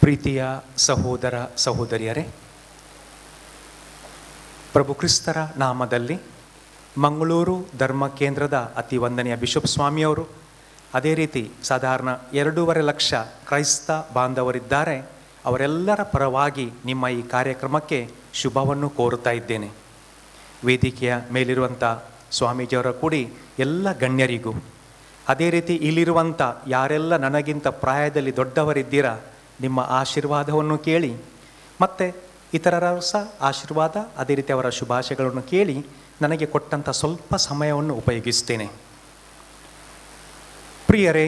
ಪ್ರೀತಿಯ ಸಹೋದರ ಸಹೋದರಿಯರೇ, ಪ್ರಭು ಕ್ರಿಸ್ತರ ನಾಮದಲ್ಲಿ ಮಂಗಳೂರು ಧರ್ಮ ಕೇಂದ್ರದ ಅತಿ ವಂದನೆಯ ಬಿಷಪ್ ಸ್ವಾಮಿಯವರು, ಅದೇ ರೀತಿ ಸಾಧಾರಣ 2.5 ಲಕ್ಷ ಕ್ರೈಸ್ತ ಬಾಂಧವರಿದ್ದಾರೆ. ಅವರೆಲ್ಲರ ಪರವಾಗಿ ನಿಮ್ಮ ಈ ಕಾರ್ಯಕ್ರಮಕ್ಕೆ ಶುಭವನ್ನು ಕೋರುತ್ತಾ ಇದ್ದೇನೆ. ವೇದಿಕೆಯ ಮೇಲಿರುವಂಥ ಸ್ವಾಮೀಜಿಯವರ ಕೂಡಿ ಎಲ್ಲ ಗಣ್ಯರಿಗೂ, ಅದೇ ರೀತಿ ಇಲ್ಲಿರುವಂಥ ಯಾರೆಲ್ಲ ನನಗಿಂತ ಪ್ರಾಯದಲ್ಲಿ ದೊಡ್ಡವರಿದ್ದೀರಾ, ನಿಮ್ಮ ಆಶೀರ್ವಾದವನ್ನು ಕೇಳಿ ಮತ್ತು ಇತರರ ಸಹ ಆಶೀರ್ವಾದ ಅದೇ ರೀತಿ ಅವರ ಶುಭಾಶಯಗಳನ್ನು ಕೇಳಿ ನನಗೆ ಕೊಟ್ಟಂಥ ಸ್ವಲ್ಪ ಸಮಯವನ್ನು ಉಪಯೋಗಿಸ್ತೇನೆ. ಪ್ರಿಯರೇ,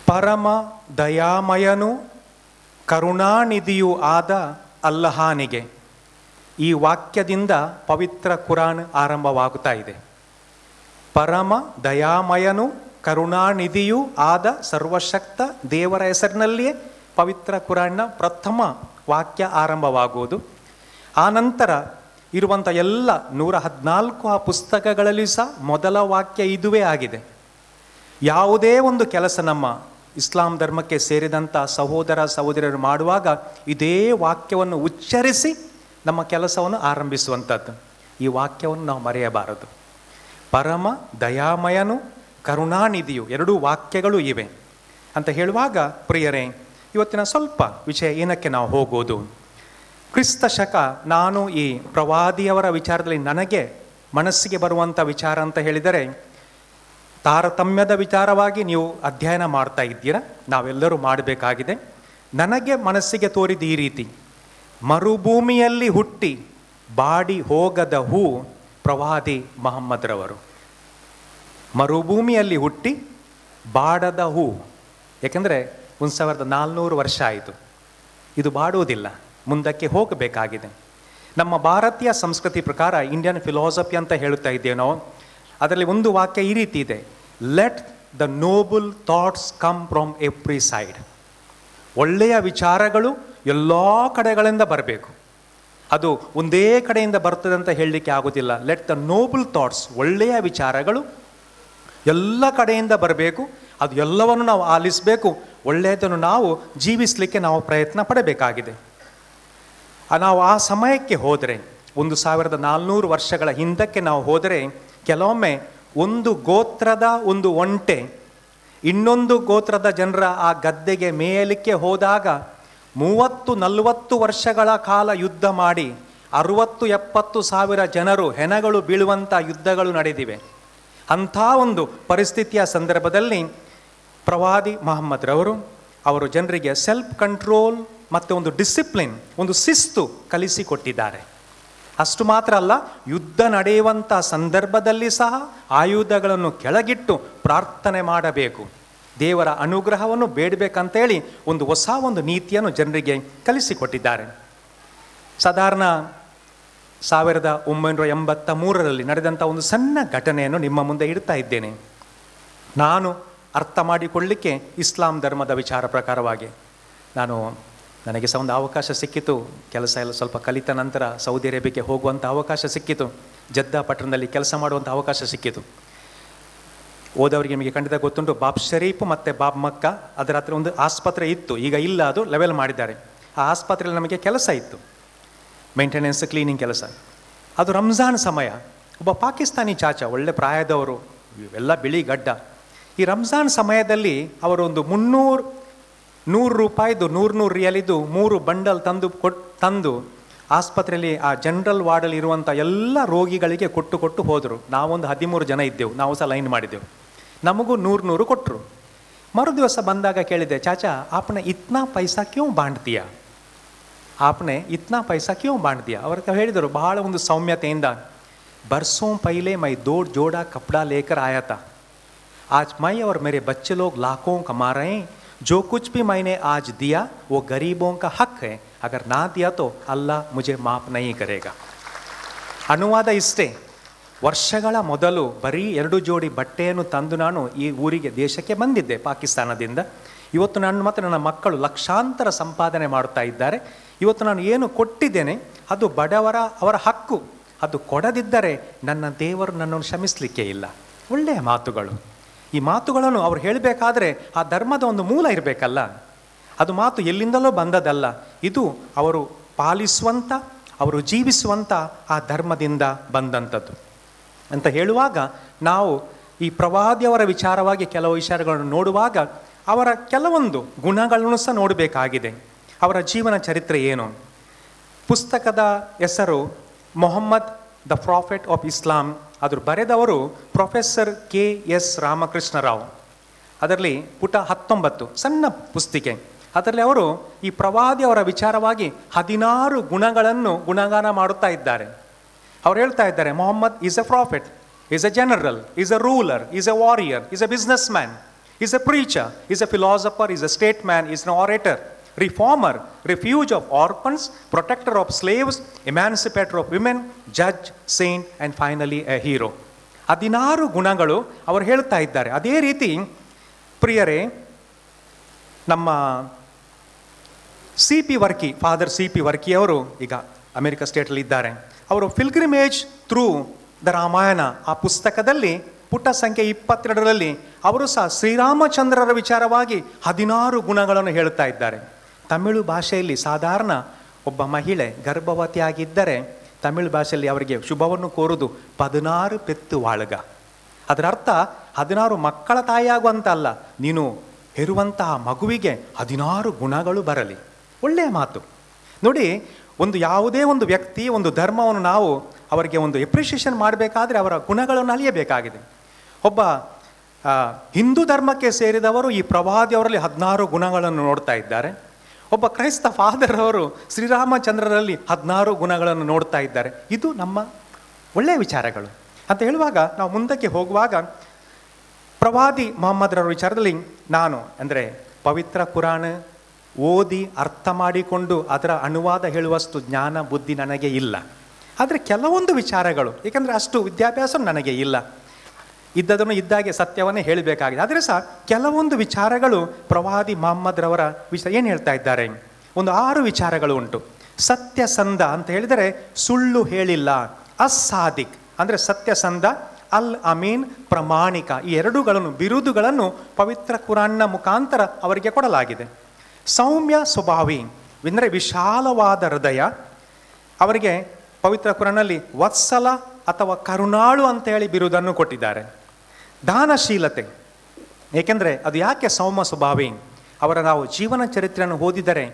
ಪರಮ ದಯಾಮಯನೂ ಕರುಣಾನಿಧಿಯೂ ಆದ ಅಲ್ಲಹಾನಿಗೆ ಈ ವಾಕ್ಯದಿಂದ ಪವಿತ್ರ ಕುರಾನ್ ಆರಂಭವಾಗುತ್ತಾ ಇದೆ. ಪರಮ ದಯಾಮಯನೂ ಕರುಣಾನಿಧಿಯೂ ಆದ ಸರ್ವಶಕ್ತ ದೇವರ ಹೆಸರಿನಲ್ಲಿಯೇ ಪವಿತ್ರ ಕುರಾನ್ನ ಪ್ರಥಮ ವಾಕ್ಯ ಆರಂಭವಾಗುವುದು. ಆನಂತರ ಇರುವಂಥ ಎಲ್ಲ 114 ಆ ಪುಸ್ತಕಗಳಲ್ಲಿ ಸಹ ಮೊದಲ ವಾಕ್ಯ ಇದುವೇ ಆಗಿದೆ. ಯಾವುದೇ ಒಂದು ಕೆಲಸ ನಮ್ಮ ಇಸ್ಲಾಂ ಧರ್ಮಕ್ಕೆ ಸೇರಿದಂಥ ಸಹೋದರ ಸಹೋದರಿಯರು ಮಾಡುವಾಗ ಇದೇ ವಾಕ್ಯವನ್ನು ಉಚ್ಚರಿಸಿ ನಮ್ಮ ಕೆಲಸವನ್ನು ಆರಂಭಿಸುವಂಥದ್ದು. ಈ ವಾಕ್ಯವನ್ನು ನಾವು ಮರೆಯಬಾರದು. ಪರಮ ದಯಾಮಯನು ಕರುಣಾನಿಧಿಯು, 2 ವಾಕ್ಯಗಳು ಇವೆ ಅಂತ ಹೇಳುವಾಗ, ಪ್ರಿಯರೇ, ಇವತ್ತಿನ ಸ್ವಲ್ಪ ವಿಷಯ ಏನಕ್ಕೆ ನಾವು ಹೋಗೋದು. ಕ್ರಿಸ್ತ ಶಕ, ನಾನು ಈ ಪ್ರವಾದಿಯವರ ವಿಚಾರದಲ್ಲಿ ನನಗೆ ಮನಸ್ಸಿಗೆ ಬರುವಂಥ ವಿಚಾರ ಅಂತ ಹೇಳಿದರೆ, ತಾರತಮ್ಯದ ವಿಚಾರವಾಗಿ ನೀವು ಅಧ್ಯಯನ ಮಾಡ್ತಾ ಇದ್ದೀರಾ, ನಾವೆಲ್ಲರೂ ಮಾಡಬೇಕಾಗಿದೆ. ನನಗೆ ಮನಸ್ಸಿಗೆ ತೋರಿದ ಈ ರೀತಿ, ಮರುಭೂಮಿಯಲ್ಲಿ ಹುಟ್ಟಿ ಬಾಡಿ ಹೋಗದ ಹೂ ಪ್ರವಾದಿ ಮಹಮ್ಮದ್ರವರು. ಮರುಭೂಮಿಯಲ್ಲಿ ಹುಟ್ಟಿ ಬಾಡದ ಹೂ, ಯಾಕೆಂದರೆ 1400 ವರ್ಷ ಆಯಿತು, ಇದು ಬಾಡುವುದಿಲ್ಲ, ಮುಂದಕ್ಕೆ ಹೋಗಬೇಕಾಗಿದೆ. ನಮ್ಮ ಭಾರತೀಯ ಸಂಸ್ಕೃತಿ ಪ್ರಕಾರ ಇಂಡಿಯನ್ ಫಿಲಾಸಫಿ ಅಂತ ಹೇಳುತ್ತಾ ಇದ್ದೇವೆ ನಾವು. ಅದರಲ್ಲಿ ಒಂದು ವಾಕ್ಯ ಈ ರೀತಿ ಇದೆ, let the Nobel thoughts come from every side. ಒಳ್ಳೆಯ ವಿಚಾರಗಳು ಎಲ್ಲ ಕಡೆಗಳಿಂದ ಬರಬೇಕು. ಅದು ಒಂದೇ ಕಡೆಯಿಂದ ಬರ್ತದೆ ಅಂತ ಹೇಳಲಿಕ್ಕೆ ಆಗೋದಿಲ್ಲ. ಲೆಟ್ ದ ನೋಬಲ್ ಥಾಟ್ಸ್, ಒಳ್ಳೆಯ ವಿಚಾರಗಳು ಎಲ್ಲ ಕಡೆಯಿಂದ ಬರಬೇಕು. ಅದು ಎಲ್ಲವನ್ನು ನಾವು ಆಲಿಸಬೇಕು. ಒಳ್ಳೆಯದನ್ನು ನಾವು ಜೀವಿಸಲಿಕ್ಕೆ ನಾವು ಪ್ರಯತ್ನ ಪಡಬೇಕಾಗಿದೆ. ನಾವು ಆ ಸಮಯಕ್ಕೆ ಹೋದರೆ, 1400 ವರ್ಷಗಳ ಹಿಂದಕ್ಕೆ ನಾವು ಹೋದರೆ, ಕೆಲವೊಮ್ಮೆ ಒಂದು ಗೋತ್ರದ ಒಂದು ಒಂಟೆ ಇನ್ನೊಂದು ಗೋತ್ರದ ಜನರ ಆ ಗದ್ದೆಗೆ ಮೇಯಲಿಕ್ಕೆ ಹೋದಾಗ 30-40 ವರ್ಷಗಳ ಕಾಲ ಯುದ್ಧ ಮಾಡಿ 60-70 ಸಾವಿರ ಜನರು ಹೆಣಗಳು ಬೀಳುವಂಥ ಯುದ್ಧಗಳು ನಡೆದಿವೆ. ಅಂಥ ಒಂದು ಪರಿಸ್ಥಿತಿಯ ಸಂದರ್ಭದಲ್ಲಿ ಪ್ರವಾದಿ ಮಹಮ್ಮದ್ರವರು ಅವರು ಜನರಿಗೆ ಸೆಲ್ಫ್ ಕಂಟ್ರೋಲ್ ಮತ್ತು ಒಂದು ಡಿಸಿಪ್ಲಿನ್, ಒಂದು ಶಿಸ್ತು ಕಲಿಸಿಕೊಟ್ಟಿದ್ದಾರೆ. ಅಷ್ಟು ಮಾತ್ರ ಅಲ್ಲ, ಯುದ್ಧ ನಡೆಯುವಂಥ ಸಂದರ್ಭದಲ್ಲಿ ಸಹ ಆಯುಧಗಳನ್ನು ಕೆಳಗಿಟ್ಟು ಪ್ರಾರ್ಥನೆ ಮಾಡಬೇಕು, ದೇವರ ಅನುಗ್ರಹವನ್ನು ಬೇಡಬೇಕಂತೇಳಿ ಒಂದು ಹೊಸ ಒಂದು ನೀತಿಯನ್ನು ಜನರಿಗೆ ಕಲಿಸಿಕೊಟ್ಟಿದ್ದಾರೆ. ಸಾಧಾರಣ 1983ರಲ್ಲಿ ನಡೆದಂಥ ಒಂದು ಸಣ್ಣ ಘಟನೆಯನ್ನು ನಿಮ್ಮ ಮುಂದೆ ಇಡ್ತಾ ಇದ್ದೇನೆ. ನಾನು ಅರ್ಥ ಮಾಡಿಕೊಳ್ಳಲಿಕ್ಕೆ ಇಸ್ಲಾಂ ಧರ್ಮದ ವಿಚಾರ ಪ್ರಕಾರವಾಗಿ ನನಗೆ ಸಹ ಒಂದು ಅವಕಾಶ ಸಿಕ್ಕಿತು. ಕೆಲಸ ಎಲ್ಲ ಸ್ವಲ್ಪ ಕಲಿತ ನಂತರ ಸೌದಿ ಅರೇಬಿಯಾಕ್ಕೆ ಹೋಗುವಂಥ ಅವಕಾಶ ಸಿಕ್ಕಿತು. ಜದ್ದಾ ಪಟ್ಟಣದಲ್ಲಿ ಕೆಲಸ ಮಾಡುವಂಥ ಅವಕಾಶ ಸಿಕ್ಕಿತು. ಓದವರಿಗೆ ನಿಮಗೆ ಖಂಡಿತ ಗೊತ್ತುಂಟು, ಬಾಬ್ ಶರೀಫ್ ಮತ್ತು ಬಾಬ್ ಮಕ್ಕ, ಅದರ ಹತ್ರ ಒಂದು ಆಸ್ಪತ್ರೆ ಇತ್ತು. ಈಗ ಇಲ್ಲ, ಅದು ಲೆವೆಲ್ ಮಾಡಿದ್ದಾರೆ. ಆ ಆಸ್ಪತ್ರೆಯಲ್ಲಿ ನಮಗೆ ಕೆಲಸ ಇತ್ತು, ಮೇಂಟೆನೆನ್ಸ್, ಕ್ಲೀನಿಂಗ್ ಕೆಲಸ. ಅದು ರಂಜಾನ್ ಸಮಯ. ಒಬ್ಬ ಪಾಕಿಸ್ತಾನಿ ಚಾಚಾ, ಒಳ್ಳೆ ಪ್ರಾಯದವರು, ಎಲ್ಲ ಬಿಳಿ ಗಡ್ಡ. ಈ ರಂಜಾನ್ ಸಮಯದಲ್ಲಿ ಅವರು ಒಂದು 100 ರೂಪಾಯಿದು 100 ರಿಯಲಿದ್ದು 3 ಬಂಡಲ್ ತಂದು ಆಸ್ಪತ್ರೆಯಲ್ಲಿ ಆ ಜನರಲ್ ವಾರ್ಡಲ್ಲಿ ಇರುವಂಥ ಎಲ್ಲ ರೋಗಿಗಳಿಗೆ ಕೊಟ್ಟು ಹೋದರು. ನಾವೊಂದು 13 ಜನ ಇದ್ದೆವು, ನಾವು ಸಹ ಲೈನ್ ಮಾಡಿದ್ದೆವು. ನಮಗೂ 100 ಕೊಟ್ಟರು. ಮರುದಿವಸ ಬಂದಾಗ ಕೇಳಿದೆ, ಚಾಚಾ ಆಪ್ನೆ ಇತ್ನಾ ಪೈಸಾ ಕ್ಯೂ ಬಾಂಡ್ತೀಯಾ, ಆಪ್ನೆ ಇತ್ನಾ ಪೈಸಾ ಕ್ಯೂ ಬಾಂಡ್ತೀಯಾ. ಅವ್ರು ಹೇಳಿದರು ಬಹಳ ಒಂದು ಸೌಮ್ಯತೆಯಿಂದ, ಬರ್ಸೋं पहले मैं 2 जोड़ा कपड़ा लेकर आया था, आज मैं और मेरे बच्चे लोग लाखों कमा रहे हैं, जो कुछ भी मैंने आज दिया वो गरीबों का हक है, अगर ना दिया तो अल्लाह मुझे माफ़ नहीं करेगा. ಅನುವಾದ ಇಷ್ಟೇ. ವರ್ಷಗಳ ಮೊದಲು ಬರೀ 2 ಜೋಡಿ ಬಟ್ಟೆಯನ್ನು ತಂದು ನಾನು ಈ ಊರಿಗೆ, ದೇಶಕ್ಕೆ ಬಂದಿದ್ದೆ ಪಾಕಿಸ್ತಾನದಿಂದ. ಇವತ್ತು ನಾನು ಮತ್ತು ನನ್ನ ಮಕ್ಕಳು ಲಕ್ಷಾಂತರ ಸಂಪಾದನೆ ಮಾಡ್ತಾ ಇದ್ದಾರೆ. ಇವತ್ತು ನಾನು ಏನು ಕೊಟ್ಟಿದ್ದೇನೆ ಅದು ಬಡವರ ಅವರ ಹಕ್ಕು. ಅದು ಕೊಡದಿದ್ದರೆ ನನ್ನ ದೇವರು ನನ್ನನ್ನು ಕ್ಷಮಿಸಲಿಕ್ಕೆ ಇಲ್ಲ. ಒಳ್ಳೆಯ ಮಾತುಗಳು. ಈ ಮಾತುಗಳನ್ನು ಅವ್ರು ಹೇಳಬೇಕಾದ್ರೆ ಆ ಧರ್ಮದ ಒಂದು ಮೂಲ ಇರಬೇಕಲ್ಲ. ಅದು ಮಾತು ಎಲ್ಲಿಂದಲೋ ಬಂದದಲ್ಲ, ಇದು ಅವರು ಪಾಲಿಸುವಂಥ, ಅವರು ಜೀವಿಸುವಂಥ ಆ ಧರ್ಮದಿಂದ ಬಂದಂಥದ್ದು ಅಂತ ಹೇಳುವಾಗ, ನಾವು ಈ ಪ್ರವಾದಿಯವರ ವಿಚಾರವಾಗಿ ಕೆಲವು ವಿಚಾರಗಳನ್ನು ನೋಡುವಾಗ ಅವರ ಕೆಲವೊಂದು ಗುಣಗಳನ್ನು ಸಹ ನೋಡಬೇಕಾಗಿದೆ. ಅವರ ಜೀವನ ಚರಿತ್ರೆ ಏನು? ಪುಸ್ತಕದ ಹೆಸರು Muhammad the prophet of Islam. ಅದ್ರ ಬರೆದವರು ಪ್ರೊಫೆಸರ್ KS ರಾಮಕೃಷ್ಣ ರಾವ್. ಅದರಲ್ಲಿ ಪುಟ 19, ಸಣ್ಣ ಪುಸ್ತಿಕೆ. ಅದರಲ್ಲಿ ಅವರು ಈ ಪ್ರವಾದಿಯವರ ವಿಚಾರವಾಗಿ 16 ಗುಣಗಳನ್ನು ಗುಣಗಾನ ಮಾಡುತ್ತಾ ಇದ್ದಾರೆ. ಅವ್ರು ಹೇಳ್ತಾ ಇದ್ದಾರೆ, Muhammad is a prophet, is a general, is a ruler, is a warrior, is a businessman, is a preacher, is a philosopher, is a statesman, is an orator, reformer, refuge of orphans, protector of slaves, emancipator of women, judge, saint and finally a hero. 16 ಗುಣಗಳು ಅವರು ಹೇಳ್ತಾ ಇದ್ದಾರೆ. ಅದೇ ರೀತಿ ಪ್ರಿಯರೇ, ನಮ್ಮ CP Varkey, father CP ವರ್ಕಿಯವರು ಈಗ America ಸ್ಟೇಟಲ್ಲಿ ಇದ್ದಾರೆ. ಅವರು ಪಿಲ್ಗ್ರಿಮೇಜ್ ಥ್ರೂ ದ ರಾಮಾಯಣ ಆ ಪುಸ್ತಕದಲ್ಲಿ ಪುಟ ಸಂಖ್ಯೆ 22ರಲ್ಲಿ ಅವರು ಸಹ ಶ್ರೀರಾಮಚಂದ್ರರ ವಿಚಾರವಾಗಿ 16 ಗುಣಗಳನ್ನು ಹೇಳ್ತಾ ಇದ್ದಾರೆ. ತಮಿಳು ಭಾಷೆಯಲ್ಲಿ ಸಾಧಾರಣ ಒಬ್ಬ ಮಹಿಳೆ ಗರ್ಭವತಿಯಾಗಿದ್ದರೆ ತಮಿಳು ಭಾಷೆಯಲ್ಲಿ ಅವರಿಗೆ ಶುಭವನ್ನು ಕೋರುವುದು 16 ಪೆತ್ತು ವಾಳ್ಗ. ಅದರ ಅರ್ಥ 16 ಮಕ್ಕಳ ತಾಯಿಯಾಗುವಂತ ಅಲ್ಲ, ನೀನು ಹೆರುವಂತಹ ಮಗುವಿಗೆ 16 ಗುಣಗಳು ಬರಲಿ. ಒಳ್ಳೆಯ ಮಾತು ನೋಡಿ. ಯಾವುದೇ ಒಂದು ವ್ಯಕ್ತಿ, ಒಂದು ಧರ್ಮವನ್ನು ನಾವು ಅವರಿಗೆ ಒಂದು ಎಪ್ರಿಷಿಯೇಷನ್ ಮಾಡಬೇಕಾದ್ರೆ ಅವರ ಗುಣಗಳನ್ನು ಅಳಿಯಬೇಕಾಗಿದೆ. ಒಬ್ಬ ಹಿಂದೂ ಧರ್ಮಕ್ಕೆ ಸೇರಿದವರು ಈ ಪ್ರವಾದಿಯವರಲ್ಲಿ 16 ಗುಣಗಳನ್ನು ನೋಡ್ತಾ ಇದ್ದಾರೆ. ಒಬ್ಬ ಕ್ರೈಸ್ತ ಫಾದರ್ ಅವರು ಶ್ರೀರಾಮಚಂದ್ರರಲ್ಲಿ 16 ಗುಣಗಳನ್ನು ನೋಡ್ತಾ ಇದ್ದಾರೆ. ಇದು ನಮ್ಮ ಒಳ್ಳೆಯ ವಿಚಾರಗಳು ಅಂತ ಹೇಳುವಾಗ, ನಾವು ಮುಂದಕ್ಕೆ ಹೋಗುವಾಗ ಪ್ರವಾದಿ ಮೊಹಮ್ಮದ್ರವರ ವಿಚಾರದಲ್ಲಿ ನಾನು ಪವಿತ್ರ ಕುರಾನ್ ಓದಿ ಅರ್ಥ ಮಾಡಿಕೊಂಡು ಅದರ ಅನುವಾದ ಹೇಳುವಷ್ಟು ಜ್ಞಾನ ಬುದ್ಧಿ ನನಗೆ ಇಲ್ಲ. ಆದರೆ ಕೆಲವೊಂದು ವಿಚಾರಗಳು, ಏಕೆಂದರೆ ಅಷ್ಟು ವಿದ್ಯಾಭ್ಯಾಸ ನನಗೆ ಇಲ್ಲ, ಇದ್ದದನ್ನು ಇದ್ದಾಗೆ ಸತ್ಯವನ್ನೇ ಹೇಳಬೇಕಾಗಿದೆ. ಆದರೆ ಸಹ ಕೆಲವೊಂದು ವಿಚಾರಗಳು ಪ್ರವಾದಿ ಮೊಹಮ್ಮದ್ರವರ ವಿಚಾರ ಏನು ಹೇಳ್ತಾ ಇದ್ದಾರೆ, ಒಂದು 6 ವಿಚಾರಗಳು ಉಂಟು. ಸತ್ಯಸಂಧ ಅಂತ ಹೇಳಿದರೆ ಸುಳ್ಳು ಹೇಳಿಲ್ಲ, ಅಸ್ಸಾದಿಕ್ ಅಂದರೆ ಸತ್ಯಸಂಧ, ಅಲ್ ಅಮೀನ್ ಪ್ರಾಮಾಣಿಕ, ಈ 2ಗಳನ್ನು ಬಿರುದುಗಳನ್ನು ಪವಿತ್ರ ಕುರಾನ್ನ ಮುಖಾಂತರ ಅವರಿಗೆ ಕೊಡಲಾಗಿದೆ. ಸೌಮ್ಯ ಸ್ವಭಾವಿ ಅಂದರೆ ವಿಶಾಲವಾದ ಹೃದಯ, ಅವರಿಗೆ ಪವಿತ್ರ ಕುರಾನ್ನಲ್ಲಿ ವತ್ಸಲ ಅಥವಾ ಕರುಣಾಳು ಅಂತ ಹೇಳಿ ಬಿರುದನ್ನು ಕೊಟ್ಟಿದ್ದಾರೆ. ದಾನಶೀಲತೆ, ಏಕೆಂದರೆ ಅದು ಯಾಕೆ ಸೌಮ್ಯ ಸ್ವಭಾವಿ, ಅವರ ನಾವು ಜೀವನ ಚರಿತ್ರೆಯನ್ನು ಓದಿದರೆ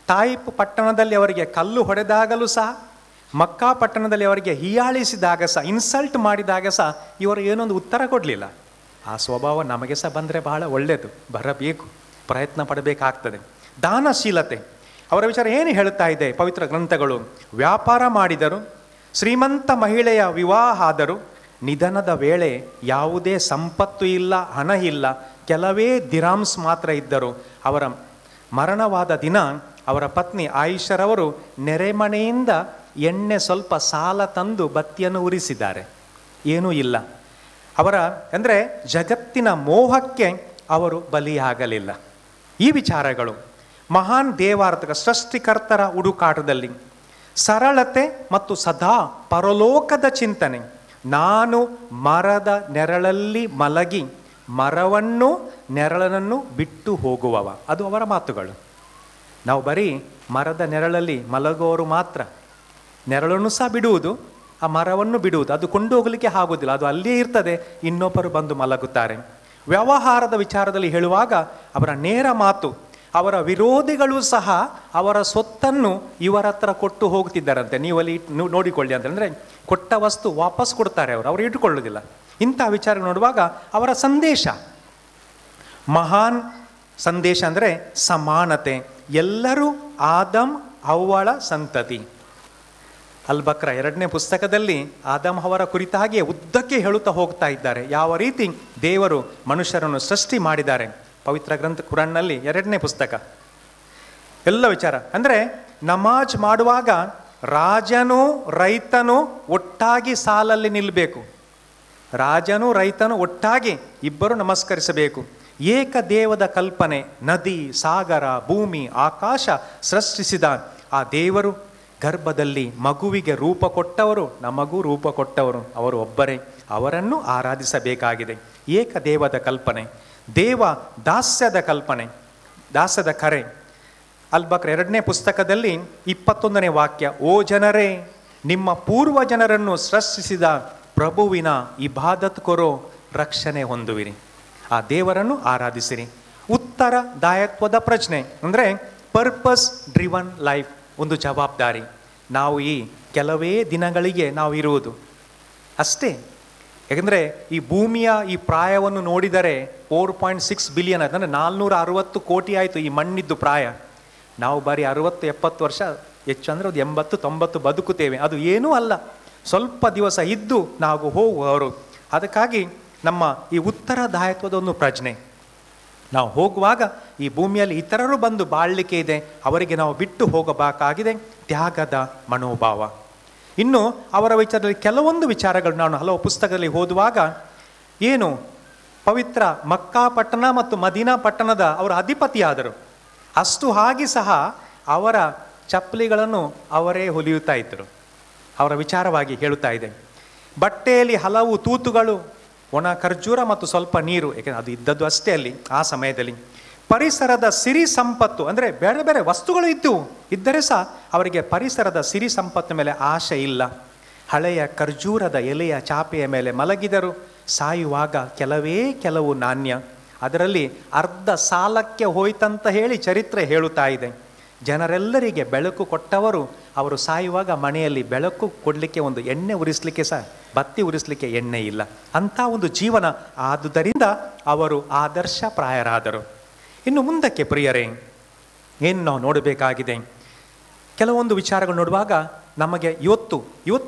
ತಾಯಿಪ್ ಪಟ್ಟಣದಲ್ಲಿ ಅವರಿಗೆ ಕಲ್ಲು ಹೊಡೆದಾಗಲೂ ಸಹ, ಮಕ್ಕಾ ಪಟ್ಟಣದಲ್ಲಿ ಅವರಿಗೆ ಹೀಯಾಳಿಸಿದಾಗ ಸಹ, ಇನ್ಸಲ್ಟ್ ಮಾಡಿದಾಗ ಸಹ ಇವರು ಏನೊಂದು ಉತ್ತರ ಕೊಡಲಿಲ್ಲ. ಆ ಸ್ವಭಾವ ನಮಗೆ ಸಹ ಬಂದರೆ ಬಹಳ ಒಳ್ಳೆಯದು, ಬರಬೇಕು, ಪ್ರಯತ್ನ ಪಡಬೇಕಾಗ್ತದೆ. ದಾನಶೀಲತೆ, ಅವರ ವಿಚಾರ ಏನು ಹೇಳುತ್ತಾ ಇದೆ ಪವಿತ್ರ ಗ್ರಂಥಗಳು. ವ್ಯಾಪಾರ ಮಾಡಿದರು, ಶ್ರೀಮಂತ ಮಹಿಳೆಯ ವಿವಾಹ ಆದರು, ನಿಧನದ ವೇಳೆ ಯಾವುದೇ ಸಂಪತ್ತು ಇಲ್ಲ, ಹಣ ಇಲ್ಲ, ಕೆಲವೇ ದಿರಾಮ್ಸ್ ಮಾತ್ರ ಇದ್ದರು. ಅವರ ಮರಣವಾದ ದಿನ ಅವರ ಪತ್ನಿ ಆಯಿಷರವರು ನೆರೆಮನೆಯಿಂದ ಎಣ್ಣೆ ಸ್ವಲ್ಪ ಸಾಲ ತಂದು ಬತ್ತಿಯನ್ನು ಉರಿಸಿದ್ದಾರೆ. ಏನೂ ಇಲ್ಲ. ಅವರ ಜಗತ್ತಿನ ಮೋಹಕ್ಕೆ ಅವರು ಬಲಿಯಾಗಲಿಲ್ಲ. ಈ ವಿಚಾರಗಳು ಮಹಾನ್ ದೇವಾರ್ಥಕ ಸೃಷ್ಟಿಕರ್ತರ ಹುಡುಕಾಟದಲ್ಲಿ ಸರಳತೆ ಮತ್ತು ಸದಾ ಪರಲೋಕದ ಚಿಂತನೆ. ನಾನು ಮರದ ನೆರಳಲ್ಲಿ ಮಲಗಿ ಮರವನ್ನು ನೆರಳನ್ನು ಬಿಟ್ಟು ಹೋಗುವವ, ಅದು ಅವರ ಮಾತುಗಳು. ನಾವು ಬರೀ ಮರದ ನೆರಳಲ್ಲಿ ಮಲಗುವವರು ಮಾತ್ರ, ನೆರಳನ್ನು ಸಹ ಬಿಡುವುದು, ಆ ಮರವನ್ನು ಬಿಡುವುದು, ಅದು ಕೊಂಡು ಹೋಗಲಿಕ್ಕೆ ಆಗೋದಿಲ್ಲ, ಅದು ಅಲ್ಲಿಯೇ ಇರ್ತದೆ, ಇನ್ನೊಬ್ಬರು ಬಂದು ಮಲಗುತ್ತಾರೆ. ವ್ಯವಹಾರದ ವಿಚಾರದಲ್ಲಿ ಹೇಳುವಾಗ ಅವರ ನೇರ ಮಾತು. ಅವರ ವಿರೋಧಿಗಳು ಸಹ ಅವರ ಸೊತ್ತನ್ನು ಇವರ ಹತ್ರ ಕೊಟ್ಟು ಹೋಗ್ತಿದ್ದಾರಂತೆ, ನೀವಲ್ಲಿ ನೋಡಿಕೊಳ್ಳಿ ಅಂತಂದರೆ ಕೊಟ್ಟ ವಸ್ತು ವಾಪಸ್ ಕೊಡ್ತಾರೆ, ಅವರು ಇಟ್ಟುಕೊಳ್ಳೋದಿಲ್ಲ. ಇಂಥ ವಿಚಾರ ನೋಡುವಾಗ ಅವರ ಸಂದೇಶ ಮಹಾನ್ ಸಂದೇಶ ಅಂದರೆ ಸಮಾನತೆ. ಎಲ್ಲರೂ ಆದಮ್ ಹವ್ವಳ ಸಂತತಿ. ಅಲ್ ಬಕ್ರ 2ನೇ ಪುಸ್ತಕದಲ್ಲಿ ಆದಮ್ ಅವರ ಕುರಿತಾಗಿಯೇ ಉದ್ದಕ್ಕೆ ಹೇಳುತ್ತಾ ಹೋಗ್ತಾ ಇದ್ದಾರೆ, ಯಾವ ರೀತಿ ದೇವರು ಮನುಷ್ಯರನ್ನು ಸೃಷ್ಟಿ ಮಾಡಿದ್ದಾರೆ. ಪವಿತ್ರ ಗ್ರಂಥ ಕುರಾನ್ನಲ್ಲಿ 2ನೇ ಪುಸ್ತಕ ಎಲ್ಲ ವಿಚಾರ. ನಮಾಜ್ ಮಾಡುವಾಗ ರಾಜನೂ ರೈತನೂ ಒಟ್ಟಾಗಿ ಸಾಲಲ್ಲಿ ನಿಲ್ಲಬೇಕು. ರಾಜನೂ ರೈತನೂ ಒಟ್ಟಾಗಿ ಇಬ್ಬರು ನಮಸ್ಕರಿಸಬೇಕು. ಏಕದೇವದ ಕಲ್ಪನೆ, ನದಿ, ಸಾಗರ, ಭೂಮಿ, ಆಕಾಶ ಸೃಷ್ಟಿಸಿದ ಆ ದೇವರು ಗರ್ಭದಲ್ಲಿ ಮಗುವಿಗೆ ರೂಪ ಕೊಟ್ಟವರು, ನಮಗೂ ರೂಪ ಕೊಟ್ಟವರು ಅವರು ಒಬ್ಬರೇ. ಅವರನ್ನು ಆರಾಧಿಸಬೇಕಾಗಿದೆ. ಏಕದೇವದ ಕಲ್ಪನೆ, ದೇವ ದಾಸ್ಯದ ಕಲ್ಪನೆ, ದಾಸ್ಯದ ಕರೆ. ಅಲ್-ಬಕ್ರ 2ನೇ ಪುಸ್ತಕದಲ್ಲಿ 21ನೇ ವಾಕ್ಯ, ಓ ಜನರೇ, ನಿಮ್ಮ ಪೂರ್ವ ಜನರನ್ನು ಸೃಷ್ಟಿಸಿದ ಪ್ರಭುವಿನ ಇಬಾದತ್ ಕೊರೋ, ರಕ್ಷಣೆ ಹೊಂದುವಿರಿ. ಆ ದೇವರನ್ನು ಆರಾಧಿಸಿರಿ. ಉತ್ತರದಾಯತ್ವದ ಪ್ರಶ್ನೆ ಅಂದರೆ ಪರ್ಪಸ್ ಡ್ರಿವನ್ ಲೈಫ್, ಒಂದು ಜವಾಬ್ದಾರಿ. ನಾವು ಈ ಕೆಲವೇ ದಿನಗಳಿಗೆ ನಾವು ಇರುವುದು ಅಷ್ಟೇ. ಯಾಕೆಂದರೆ ಈ ಭೂಮಿಯ ಈ ಪ್ರಾಯವನ್ನು ನೋಡಿದರೆ 4.6 ಬಿಲಿಯನ್, ಅಂದರೆ 460 ಕೋಟಿ ಆಯಿತು ಈ ಮಣ್ಣಿದ್ದು ಪ್ರಾಯ. ನಾವು ಬರೀ 60-70 ವರ್ಷ, ಹೆಚ್ಚು ಅಂದರೆ ಒಂದು 80-90 ಬದುಕುತ್ತೇವೆ. ಅದು ಏನೂ ಅಲ್ಲ, ಸ್ವಲ್ಪ ದಿವಸ ಇದ್ದು ನಾವು ಹೋಗುವವರು. ಅದಕ್ಕಾಗಿ ನಮ್ಮ ಈ ಉತ್ತರದಾಯತ್ವದ ಒಂದು ಪ್ರಜ್ಞೆ, ನಾವು ಹೋಗುವಾಗ ಈ ಭೂಮಿಯಲ್ಲಿ ಇತರರು ಬಂದು ಬಾಳಲಿಕ್ಕೆ ಇದೆ, ಅವರಿಗೆ ನಾವು ಬಿಟ್ಟು ಹೋಗಬೇಕಾಗಿದೆ. ತ್ಯಾಗದ ಮನೋಭಾವ. ಇನ್ನು ಅವರ ವಿಚಾರದಲ್ಲಿ ಕೆಲವೊಂದು ವಿಚಾರಗಳು ನಾನು ಹಲವು ಪುಸ್ತಕದಲ್ಲಿ ಓದುವಾಗ, ಏನು ಪವಿತ್ರ ಮಕ್ಕಾ ಪಟ್ಟಣ ಮತ್ತು ಮದೀನಾ ಪಟ್ಟಣದ ಅವರ ಅಧಿಪತಿಯಾದರು. ಅಷ್ಟು ಹಾಗೆ ಸಹ ಅವರ ಚಪ್ಪಲಿಗಳನ್ನು ಅವರೇ ಹೊಲಿಯುತ್ತಾ ಇದ್ದರು. ಅವರ ವಿಚಾರವಾಗಿ ಹೇಳುತ್ತಾ ಇದೆ. ಬಟ್ಟೆಯಲ್ಲಿ ಹಲವು ತೂತುಗಳು, ಒಣ ಖರ್ಜೂರ ಮತ್ತು ಸ್ವಲ್ಪ ನೀರು, ಏಕೆಂದರೆ ಅದು ಇದ್ದದ್ದು ಅಷ್ಟೇ ಅಲ್ಲಿ ಆ ಸಮಯದಲ್ಲಿ. ಪರಿಸರದ ಸಿರಿ ಸಂಪತ್ತು, ಅಂದರೆ ಬೇರೆ ಬೇರೆ ವಸ್ತುಗಳು ಇದ್ದರೆ ಸಹ ಅವರಿಗೆ ಪರಿಸರದ ಸಿರಿ ಸಂಪತ್ತು ಮೇಲೆ ಆಶೆ ಇಲ್ಲ. ಹಳೆಯ ಖರ್ಜೂರದ ಎಲೆಯ ಚಾಪೆಯ ಮೇಲೆ ಮಲಗಿದರು. ಸಾಯುವಾಗ ಕೆಲವು ನಾಣ್ಯ, ಅದರಲ್ಲಿ ಅರ್ಧ ಸಾಲಕ್ಕೆ ಹೋಯ್ತಂತ ಹೇಳಿ ಚರಿತ್ರೆ ಹೇಳುತ್ತಾ ಇದೆ. ಜನರೆಲ್ಲರಿಗೆ ಬೆಳಕು ಕೊಟ್ಟವರು, ಅವರು ಸಾಯುವಾಗ ಮನೆಯಲ್ಲಿ ಬೆಳಕು ಕೊಡಲಿಕ್ಕೆ ಒಂದು ಎಣ್ಣೆ ಉರಿಸಲಿಕ್ಕೆ ಸಹ, ಬತ್ತಿ ಉರಿಸಲಿಕ್ಕೆ ಎಣ್ಣೆ ಇಲ್ಲ. ಅಂಥ ಒಂದು ಜೀವನ. ಆದುದರಿಂದ ಅವರು ಆದರ್ಶಪ್ರಾಯರಾದರು. ಇನ್ನು ಮುಂದಕ್ಕೆ ಪ್ರಿಯರೇ, ಏನು ನಾವು ನೋಡಬೇಕಾಗಿದೆ? ಕೆಲವೊಂದು ವಿಚಾರಗಳು ನೋಡುವಾಗ ನಮಗೆ ಇವತ್ತು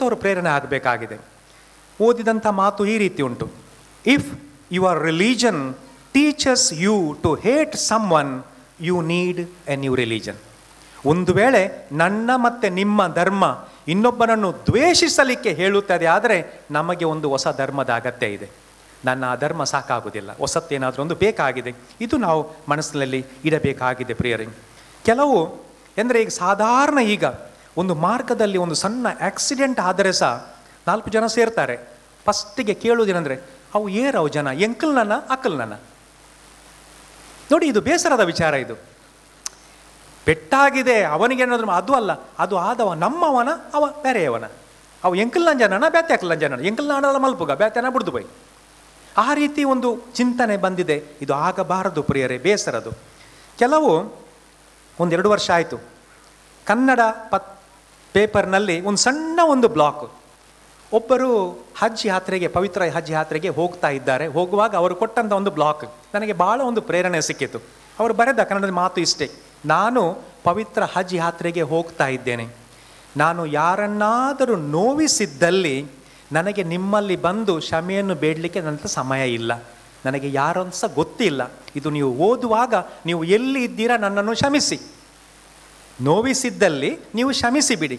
ಅವರು ಪ್ರೇರಣೆ ಆಗಬೇಕಾಗಿದೆ. ಓದಿದಂಥ ಮಾತು ಈ ರೀತಿ ಉಂಟು, if your religion teaches you to hate someone, you need a new religion. ಒಂದು ವೇಳೆ ನನ್ನ ಮತ್ತು ನಿಮ್ಮ ಧರ್ಮ ಇನ್ನೊಬ್ಬನನ್ನು ದ್ವೇಷಿಸಲಿಕ್ಕೆ ಹೇಳುತ್ತದೆ ಆದರೆ ನಮಗೆ ಒಂದು ಹೊಸ ಧರ್ಮದ ಅಗತ್ಯ ಇದೆ. ನನ್ನ ಆ ಧರ್ಮ ಸಾಕಾಗುವುದಿಲ್ಲ, ಹೊಸತ್ತೇನಾದರೂ ಒಂದು ಬೇಕಾಗಿದೆ. ಇದು ನಾವು ಮನಸ್ಸಿನಲ್ಲಿ ಇಡಬೇಕಾಗಿದೆ ಪ್ರಿಯರೇ. ಕೆಲವು ಅಂದರೆ ಈಗ ಸಾಧಾರಣ, ಈಗ ಒಂದು ಮಾರ್ಗದಲ್ಲಿ ಒಂದು ಸಣ್ಣ ಆಕ್ಸಿಡೆಂಟ್ ಆದರೆ ಸಹ 4 ಜನ ಸೇರ್ತಾರೆ. ಫಸ್ಟಿಗೆ ಕೇಳುವುದೇನೆಂದರೆ, ಅವು ಏರವು ಜನ, ಎಂಕಲ್ನನ್ನ ಅಕ್ಕಲ್ನನ್ನ. ನೋಡಿ, ಇದು ಬೇಸರದ ವಿಚಾರ. ಇದು ಪೆಟ್ಟಾಗಿದೆ, ಅವನಿಗೇನಾದ್ರೂ ಅದು ಅಲ್ಲ, ಅದು ಆದವ ನಮ್ಮವನ, ಅವ ಬೇರೆಯವನ. ಅವು ಎಂಕಲ್ನ ಜನನ ಬ್ಯಾತೆ ಅಕ್ಕಲ್ನ ಜನನ, ಎಂಕಲ್ನ ಆಡಲ್ಲ ಮಲ್ಪುಗ ಬ್ಯಾತೆನ ಬಿಡ್ದು ಬೈ. ಆ ರೀತಿ ಒಂದು ಚಿಂತನೆ ಬಂದಿದೆ. ಇದು ಆಗಬಾರದು ಪ್ರಿಯರೇ, ಬೇಸರದು. ಕೆಲವು 1-2 ವರ್ಷ ಆಯಿತು, ಕನ್ನಡ ಪೇಪರ್ನಲ್ಲಿ ಒಂದು ಸಣ್ಣ ಒಂದು ಬ್ಲಾಕ್, ಒಬ್ಬರು ಹಜ್ ಯಾತ್ರೆಗೆ, ಪವಿತ್ರ ಹಜ್ ಯಾತ್ರೆಗೆ ಹೋಗ್ತಾ ಇದ್ದಾರೆ. ಹೋಗುವಾಗ ಅವರು ಕೊಟ್ಟಂಥ ಒಂದು ಬ್ಲಾಕ್ ನನಗೆ ಭಾಳ ಒಂದು ಪ್ರೇರಣೆ ಸಿಕ್ಕಿತು. ಅವರು ಬರೆದ ಕನ್ನಡದ ಮಾತು ಇಷ್ಟೇ, ನಾನು ಪವಿತ್ರ ಹಜ್ ಯಾತ್ರೆಗೆ ಹೋಗ್ತಾ ಇದ್ದೇನೆ. ನಾನು ಯಾರನ್ನಾದರೂ ನೋವಿಸಿದ್ದಲ್ಲಿ ನನಗೆ ನಿಮ್ಮಲ್ಲಿ ಬಂದು ಕ್ಷಮೆಯನ್ನು ಬೇಡಲಿಕ್ಕೆ ನನ್ನ ಸಮಯ ಇಲ್ಲ. ನನಗೆ ಯಾರಂತ ಸಹ ಗೊತ್ತಿಲ್ಲ. ಇದು ನೀವು ಓದುವಾಗ ನೀವು ಎಲ್ಲಿ ಇದ್ದೀರಾ ನನ್ನನ್ನು ಕ್ಷಮಿಸಿ. ನೋವಿಸಿದ್ದಲ್ಲಿ ನೀವು ಕ್ಷಮಿಸಿ ಬಿಡಿ.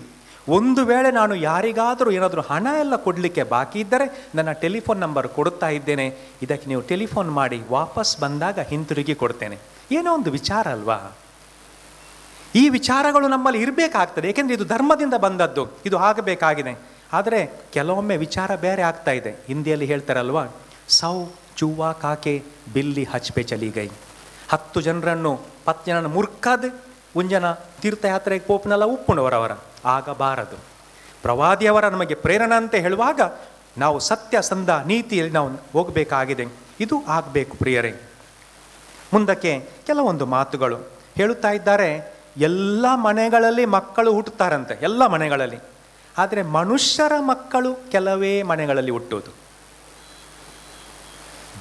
ಒಂದು ವೇಳೆ ನಾನು ಯಾರಿಗಾದರೂ ಏನಾದರೂ ಹಣ ಎಲ್ಲ ಕೊಡಲಿಕ್ಕೆ ಬಾಕಿ ಇದ್ದರೆ ನನ್ನ ಟೆಲಿಫೋನ್ ನಂಬರ್ ಕೊಡುತ್ತಾ ಇದ್ದೇನೆ, ಇದಕ್ಕೆ ನೀವು ಟೆಲಿಫೋನ್ ಮಾಡಿ, ವಾಪಸ್ ಬಂದಾಗ ಹಿಂತಿರುಗಿ ಕೊಡ್ತೇನೆ. ಏನೋ ಒಂದು ವಿಚಾರ ಅಲ್ವಾ? ಈ ವಿಚಾರಗಳು ನಮ್ಮಲ್ಲಿ ಇರಬೇಕಾಗ್ತದೆ, ಏಕೆಂದರೆ ಇದು ಧರ್ಮದಿಂದ ಬಂದದ್ದು, ಇದು ಆಗಬೇಕಾಗಿದೆ. ಆದರೆ ಕೆಲವೊಮ್ಮೆ ವಿಚಾರ ಬೇರೆ ಆಗ್ತಾ ಇದೆ. ಹಿಂದಿಯಲ್ಲಿ ಹೇಳ್ತಾರಲ್ವಾ, ಸೌ ಚೂವಾ ಕಾಕೆ ಬಿಲ್ಲಿ ಹಚ್ಪೆ ಚಲಿಗೈ. 10 ಜನರನ್ನು 10 ಜನನ ಮುರ್ಕದ್ ಉಂಜನ ತೀರ್ಥಯಾತ್ರೆಗೆ ಪೋಪ್ನೆಲ್ಲ ಉಪ್ಪುಣವರವರ ಆಗಬಾರದು. ಪ್ರವಾದಿಯವರ ನಮಗೆ ಪ್ರೇರಣೆ ಅಂತ ಹೇಳುವಾಗ ನಾವು ಸತ್ಯಸಂಧ ನೀತಿಯಲ್ಲಿ ನಾವು ಹೋಗಬೇಕಾಗಿದೆ. ಇದು ಆಗಬೇಕು ಪ್ರಿಯರೇ. ಮುಂದಕ್ಕೆ ಕೆಲವೊಂದು ಮಾತುಗಳು ಹೇಳುತ್ತಾ ಇದ್ದಾರೆ. ಎಲ್ಲ ಮನೆಗಳಲ್ಲಿ ಮಕ್ಕಳು ಹುಟ್ಟುತ್ತಾರಂತೆ, ಎಲ್ಲ ಮನೆಗಳಲ್ಲಿ. ಆದರೆ ಮನುಷ್ಯರ ಮಕ್ಕಳು ಕೆಲವೇ ಮನೆಗಳಲ್ಲಿ ಹುಟ್ಟುವುದು.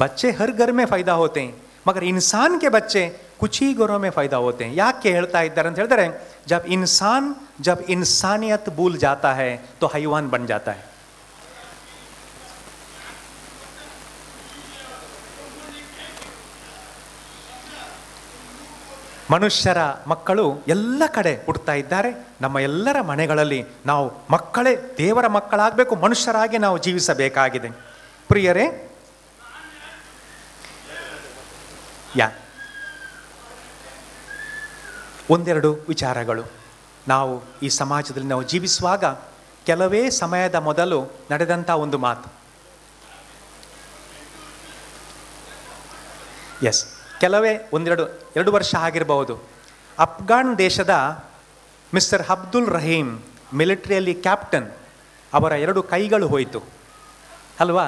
बच्चे हर घर में फायदा होते हैं, मगर इंसान के बच्चे कुछ ही घरों में फायदा होते हैं. ಯಾಕೆ ಹೇಳ್ತಾ ಇದ್ದಾರೆ ಅಂತ ಹೇಳಿದ್ರೆ, जब इंसानियत भूल जाता है तो हैवान बन जाता है. ಮನುಷ್ಯರ ಮಕ್ಕಳು ಎಲ್ಲ ಕಡೆ ಹುಟ್ಟುತ್ತಾ ಇದ್ದಾರೆ. ನಮ್ಮ ಎಲ್ಲರ ಮನೆಗಳಲ್ಲಿ ನಾವು ಮಕ್ಕಳೇ ದೇವರ ಮಕ್ಕಳಾಗಬೇಕು, ಮನುಷ್ಯರಾಗಿ ನಾವು ಜೀವಿಸಬೇಕಾಗಿದೆ ಪ್ರಿಯರೇ. ಒಂದೆರಡು ವಿಚಾರಗಳು ನಾವು ಈ ಸಮಾಜದಲ್ಲಿ ನಾವು ಜೀವಿಸುವಾಗ ಕೆಲವೇ ಸಮಯದ ಮೊದಲು ನಡೆದಂಥ ಒಂದು ಮಾತು. ಎಸ್, ಕೆಲವೇ ಎರಡು ವರ್ಷ ಆಗಿರಬಹುದು. ಅಫ್ಘಾನ್ ದೇಶದ ಮಿಸ್ಟರ್ ಅಬ್ದುಲ್ ರಹೀಮ್, ಮಿಲಿಟರಿಯಲ್ಲಿ ಕ್ಯಾಪ್ಟನ್, ಅವರ 2 ಕೈಗಳು ಹೋಯಿತು ಅಲ್ವಾ?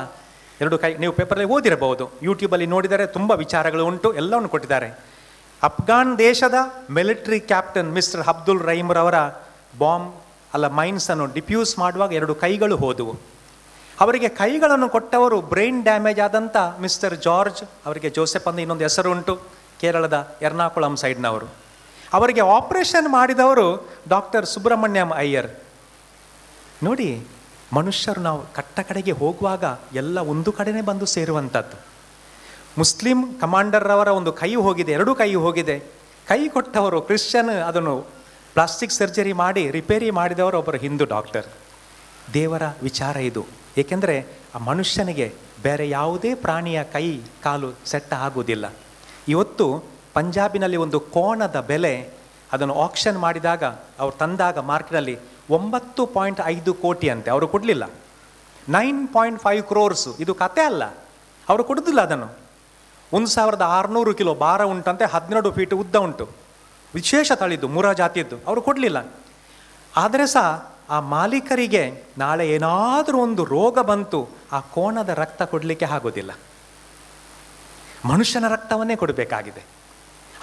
2 ಕೈ, ನೀವು ಪೇಪರಲ್ಲಿ ಓದಿರಬಹುದು, ಯೂಟ್ಯೂಬಲ್ಲಿ ನೋಡಿದರೆ ತುಂಬ ವಿಚಾರಗಳು ಉಂಟು, ಎಲ್ಲವನ್ನು ಕೊಟ್ಟಿದ್ದಾರೆ. ಅಫ್ಘಾನ್ ದೇಶದ ಮಿಲಿಟರಿ ಕ್ಯಾಪ್ಟನ್ ಮಿಸ್ಟರ್ ಅಬ್ದುಲ್ ರಹೀಮ್ರವರ ಬಾಂಬ್ ಮೈನ್ಸನ್ನು ಡಿಫ್ಯೂಸ್ ಮಾಡುವಾಗ 2 ಕೈಗಳು ಹೋದವು. ಅವರಿಗೆ ಕೈಗಳನ್ನು ಕೊಟ್ಟವರು ಬ್ರೈನ್ ಡ್ಯಾಮೇಜ್ ಆದಂಥ ಮಿಸ್ಟರ್ ಜಾರ್ಜ್, ಅವರಿಗೆ ಜೋಸೆಫ್ ಅಂತ ಇನ್ನೊಂದು ಹೆಸರು ಉಂಟು, ಕೇರಳದ ಎರ್ನಾಕುಳಂ ಸೈಡ್ನವರು. ಅವರಿಗೆ ಆಪರೇಷನ್ ಮಾಡಿದವರು ಡಾಕ್ಟರ್ ಸುಬ್ರಹ್ಮಣ್ಯಂ ಅಯ್ಯರ್. ನೋಡಿ, ಮನುಷ್ಯರು ನಾವು ಕಡೆಗೆ ಹೋಗುವಾಗ ಎಲ್ಲ ಒಂದು ಕಡೆನೇ ಬಂದು ಸೇರುವಂಥದ್ದು. ಮುಸ್ಲಿಂ ಕಮಾಂಡರ್ರವರ ಒಂದು ಕೈ ಹೋಗಿದೆ, 2 ಕೈ ಹೋಗಿದೆ. ಕೈ ಕೊಟ್ಟವರು ಕ್ರಿಶ್ಚಿಯನ್, ಅದನ್ನು ಪ್ಲಾಸ್ಟಿಕ್ ಸರ್ಜರಿ ಮಾಡಿ ರಿಪೇರಿ ಮಾಡಿದವರು ಒಬ್ಬರು ಹಿಂದೂ ಡಾಕ್ಟರ್. ದೇವರ ವಿಚಾರ ಇದು. ಏಕೆಂದರೆ ಆ ಮನುಷ್ಯನಿಗೆ ಬೇರೆ ಯಾವುದೇ ಪ್ರಾಣಿಯ ಕೈ ಕಾಲು ಸೆಟ್ ಆಗುವುದಿಲ್ಲ. ಇವತ್ತು ಪಂಜಾಬಿನಲ್ಲಿ ಒಂದು ಕೋಣದ ಬೆಲೆ, ಅದನ್ನು ಆಕ್ಷನ್ ಮಾಡಿದಾಗ ಅವ್ರು ತಂದಾಗ ಮಾರ್ಕೆಟ್ನಲ್ಲಿ 9.5 ಕೋಟಿ ಅಂತೆ. ಅವರು ಕೊಡಲಿಲ್ಲ. 9.5 crores. ಇದು ಕತೆ ಅಲ್ಲ, ಅವರು ಕೊಡುವುದಿಲ್ಲ ಅದನ್ನು. 1600 ಕಿಲೋ ಭಾರ ಉಂಟಂತೆ, 12 ಫೀಟ್ ಉದ್ದ ಉಂಟು, ವಿಶೇಷ ತಳಿದ್ದು, ಮುರಾ ಜಾತಿಯದ್ದು. ಅವರು ಕೊಡಲಿಲ್ಲ. ಆದರೆ ಸಹ ಆ ಮಾಲೀಕರಿಗೆ ನಾಳೆ ಏನಾದರೂ ಒಂದು ರೋಗ ಬಂತು, ಆ ಕೋಣದ ರಕ್ತ ಕೊಡಲಿಕ್ಕೆ ಆಗೋದಿಲ್ಲ, ಮನುಷ್ಯನ ರಕ್ತವನ್ನೇ ಕೊಡಬೇಕಾಗಿದೆ.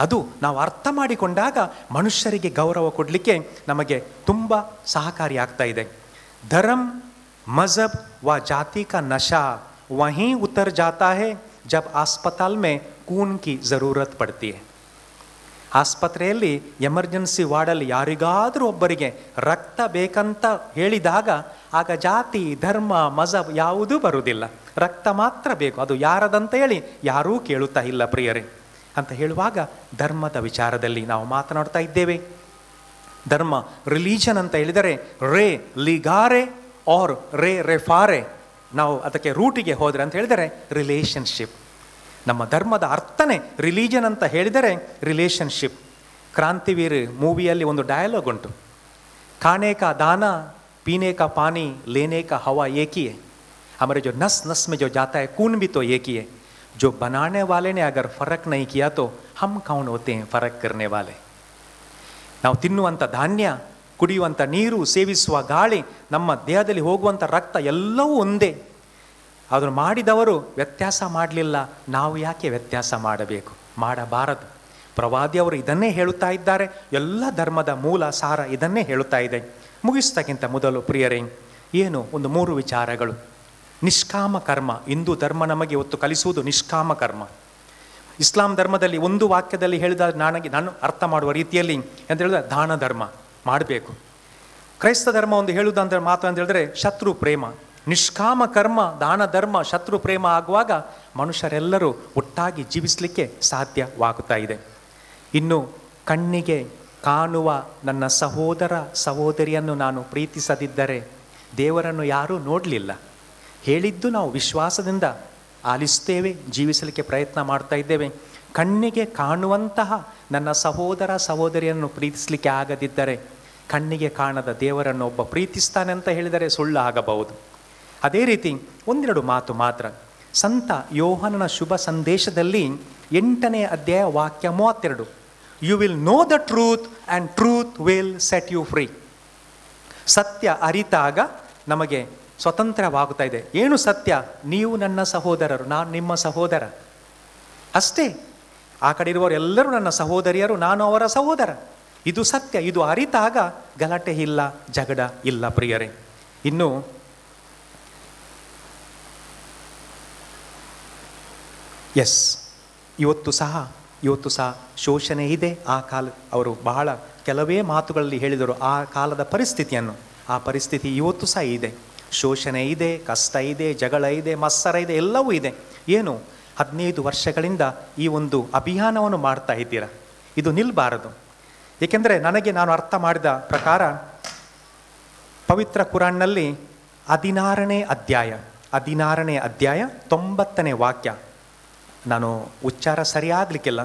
ಅದು ನಾವು ಅರ್ಥ ಮಾಡಿಕೊಂಡಾಗ ಮನುಷ್ಯರಿಗೆ ಗೌರವ ಕೊಡಲಿಕ್ಕೆ ನಮಗೆ ತುಂಬ ಸಹಕಾರಿಯಾಗ್ತಾ ಇದೆ. ಧರ್ಮ ಮಜಹಬ್ ವ ಜಾತಿ ಕಾ ನಶಾ ವಹೀ ಉತರ ಜಾತಾ ಹೈ ಜಬ್ ಆಸ್ಪತಾಲ್ ಮೇ ಕೂನ್ ಕಿ ಜರೂರತ್ ಪಡ್ತಿ ಹೈ. ಆಸ್ಪತ್ರೆಯಲ್ಲಿ ಎಮರ್ಜೆನ್ಸಿ ವಾರ್ಡಲ್ಲಿ ಯಾರಿಗಾದರೂ ಒಬ್ಬರಿಗೆ ರಕ್ತ ಬೇಕಂತ ಹೇಳಿದಾಗ ಆಗ ಜಾತಿ ಧರ್ಮ ಮಜಹಬ್ ಯಾವುದೂ ಬರುವುದಿಲ್ಲ, ರಕ್ತ ಮಾತ್ರ ಬೇಕು. ಅದು ಯಾರದಂತ ಹೇಳಿ ಯಾರೂ ಕೇಳುತ್ತಾ ಇಲ್ಲ ಪ್ರಿಯರೇ. ಅಂತ ಹೇಳುವಾಗ ಧರ್ಮದ ವಿಚಾರದಲ್ಲಿ ನಾವು ಮಾತನಾಡ್ತಾ ಇದ್ದೇವೆ. ಧರ್ಮ, ರಿಲಿಜನ್ ಅಂತ ಹೇಳಿದರೆ ರೇ ಲಿಗಾರೆ ಆರ್ ರೇ ರೆಫಾರೆ, ನಾವು ಅದಕ್ಕೆ ರೂಟಿಗೆ ಹೋದರೆ ಅಂತ ಹೇಳಿದರೆ ರಿಲೇಷನ್ಶಿಪ್. ನಮ್ಮ ಧರ್ಮದ ಅರ್ಥನೇ ರಿಲಿಜನ್ ಅಂತ ಹೇಳಿದರೆ ರಿಲೇಷನ್ಶಿಪ್. ಕ್ರಾಂತಿವೀರ್ ಮೂವಿಯಲ್ಲಿ ಒಂದು ಡಯಲಾಗ್ ಉಂಟು, ಖಾನೆ ಕಾ ದಾನ ಪೀನೆ ಕಾ ಪಾನಿ ಲೇನೆ ಕಾ ಹವಾ ಏಕಿ ಹೈ, ಹಮಾರೆ ಜೋ ನಸ್ ನಸ್ ಮೇ ಜೋ ಜಾತಾ ಹೈ ಕೂನ್ ಭಿ ತೋ ಏಕಿ ಹೈ, ಜೋ ಬನಾನೆ ವಾಲೆ ನೆ ಅಗರ್ ಫರಕ್ ನಹೀ ಕಿಯಾ ತೋ ಹಮ್ ಕೌನ್ ಹೋತೆ ಹೈ ಫರಕ್ ಕರ್ನೆ ವಾಲೆ. ನಾವು ತಿನ್ನುವಂಥ ಧಾನ್ಯ, ಕುಡಿಯುವಂಥ ನೀರು, ಸೇವಿಸುವ ಗಾಳಿ, ನಮ್ಮ ದೇಹದಲ್ಲಿ ಹೋಗುವಂಥ ರಕ್ತ ಎಲ್ಲವೂ ಒಂದೇ. ಅದನ್ನು ಮಾಡಿದವರು ವ್ಯತ್ಯಾಸ ಮಾಡಲಿಲ್ಲ, ನಾವು ಯಾಕೆ ವ್ಯತ್ಯಾಸ ಮಾಡಬೇಕು? ಮಾಡಬಾರದು. ಪ್ರವಾದಿಯವರು ಇದನ್ನೇ ಹೇಳುತ್ತಾ ಇದ್ದಾರೆ. ಎಲ್ಲ ಧರ್ಮದ ಮೂಲ ಸಾರ ಇದನ್ನೇ ಹೇಳುತ್ತಾ ಇದೆ. ಮುಗಿಸ್ತಕ್ಕಿಂತ ಮೊದಲು ಪ್ರಿಯರೇ, ಏನು ಒಂದು 3 ವಿಚಾರಗಳು. ನಿಷ್ಕಾಮ ಕರ್ಮ. ಹಿಂದೂ ಧರ್ಮ ನಮಗೆ ಇವತ್ತು ಕಲಿಸುವುದು ನಿಷ್ಕಾಮ ಕರ್ಮ. ಇಸ್ಲಾಂ ಧರ್ಮದಲ್ಲಿ ಒಂದು ವಾಕ್ಯದಲ್ಲಿ ಹೇಳಿದ ನಾನು ಅರ್ಥ ಮಾಡುವ ರೀತಿಯಲ್ಲಿ ಅಂತ ಹೇಳಿದ್ರೆ ದಾನ ಧರ್ಮ ಮಾಡಬೇಕು. ಕ್ರೈಸ್ತ ಧರ್ಮ ಒಂದು ಹೇಳುವುದಂತ ಮಾತು ಅಂತ ಹೇಳಿದ್ರೆ ಶತ್ರು ಪ್ರೇಮ. ನಿಷ್ಕಾಮ ಕರ್ಮ, ದಾನ ಧರ್ಮ, ಶತ್ರು ಪ್ರೇಮ ಆಗುವಾಗ ಮನುಷ್ಯರೆಲ್ಲರೂ ಒಟ್ಟಾಗಿ ಜೀವಿಸಲಿಕ್ಕೆ ಸಾಧ್ಯವಾಗುತ್ತಾ ಇದೆ. ಇನ್ನು ಕಣ್ಣಿಗೆ ಕಾಣುವ ನನ್ನ ಸಹೋದರ ಸಹೋದರಿಯನ್ನು ನಾನು ಪ್ರೀತಿಸದಿದ್ದರೆ ದೇವರನ್ನು ಯಾರೂ ನೋಡಲಿಲ್ಲ. ಹೇಳಿದ್ದು ನಾವು ವಿಶ್ವಾಸದಿಂದ ಆಲಿಸ್ತೇವೆ, ಜೀವಿಸಲಿಕ್ಕೆ ಪ್ರಯತ್ನ ಮಾಡ್ತಾ ಇದ್ದೇವೆ. ಕಣ್ಣಿಗೆ ಕಾಣುವಂತಹ ನನ್ನ ಸಹೋದರ ಸಹೋದರಿಯನ್ನು ಪ್ರೀತಿಸಲಿಕ್ಕೆ ಆಗದಿದ್ದರೆ ಕಣ್ಣಿಗೆ ಕಾಣದ ದೇವರನ್ನು ಒಬ್ಬ ಪ್ರೀತಿಸ್ತಾನೆ ಅಂತ ಹೇಳಿದರೆ ಸುಳ್ಳು ಆಗಬಹುದು. ಅದೇ ರೀತಿ 1-2 ಮಾತು ಮಾತ್ರ. ಸಂತ ಯೋಹಾನನ ಶುಭ ಸಂದೇಶದಲ್ಲಿ 8ನೇ ಅಧ್ಯಾಯ ವಾಕ್ಯ 32, you will know the truth and truth will set you free. ಸತ್ಯ ಅರಿತಾಗ ನಮಗೆ ಸ್ವತಂತ್ರವಾಗುತ್ತಾ ಇದೆ. ಏನು ಸತ್ಯ? ನೀವು ನನ್ನ ಸಹೋದರರು, ನಾನು ನಿಮ್ಮ ಸಹೋದರ, ಅಷ್ಟೇ. ಆ ಕಡೆ ಇರುವವರು ಎಲ್ಲರೂ ನನ್ನ ಸಹೋದರಿಯರು, ನಾನು ಅವರ ಸಹೋದರ. ಇದು ಸತ್ಯ. ಇದು ಅರಿತಾಗ ಗಲಾಟೆ ಇಲ್ಲ, ಜಗಳ ಇಲ್ಲ ಪ್ರಿಯರೇ. ಇನ್ನು ಎಸ್, ಇವತ್ತು ಸಹ ಶೋಷಣೆ ಇದೆ. ಆ ಕಾಲ ಅವರು ಬಹಳ ಕೆಲವೇ ಮಾತುಗಳಲ್ಲಿ ಹೇಳಿದರು ಆ ಕಾಲದ ಪರಿಸ್ಥಿತಿಯನ್ನು. ಆ ಪರಿಸ್ಥಿತಿ ಇವತ್ತು ಸಹ ಇದೆ. ಶೋಷಣೆ ಇದೆ, ಕಷ್ಟ ಇದೆ, ಜಗಳ ಇದೆ, ಮತ್ಸರ ಇದೆ, ಎಲ್ಲವೂ ಇದೆ. ಏನು 15 ವರ್ಷಗಳಿಂದ ಈ ಒಂದು ಅಭಿಯಾನವನ್ನು ಮಾಡ್ತಾ ಇದ್ದೀರಾ. ಇದು ನಿಲ್ಲಬಾರದು. ಏಕೆಂದರೆ ನಾನು ಅರ್ಥ ಮಾಡಿದ ಪ್ರಕಾರ ಪವಿತ್ರ ಕುರಾನ್ನಲ್ಲಿ 16ನೇ ಅಧ್ಯಾಯ 90ನೇ ವಾಕ್ಯ, ನಾನು ಉಚ್ಚಾರ ಸರಿಯಾಗಲಿಕ್ಕಿಲ್ಲ,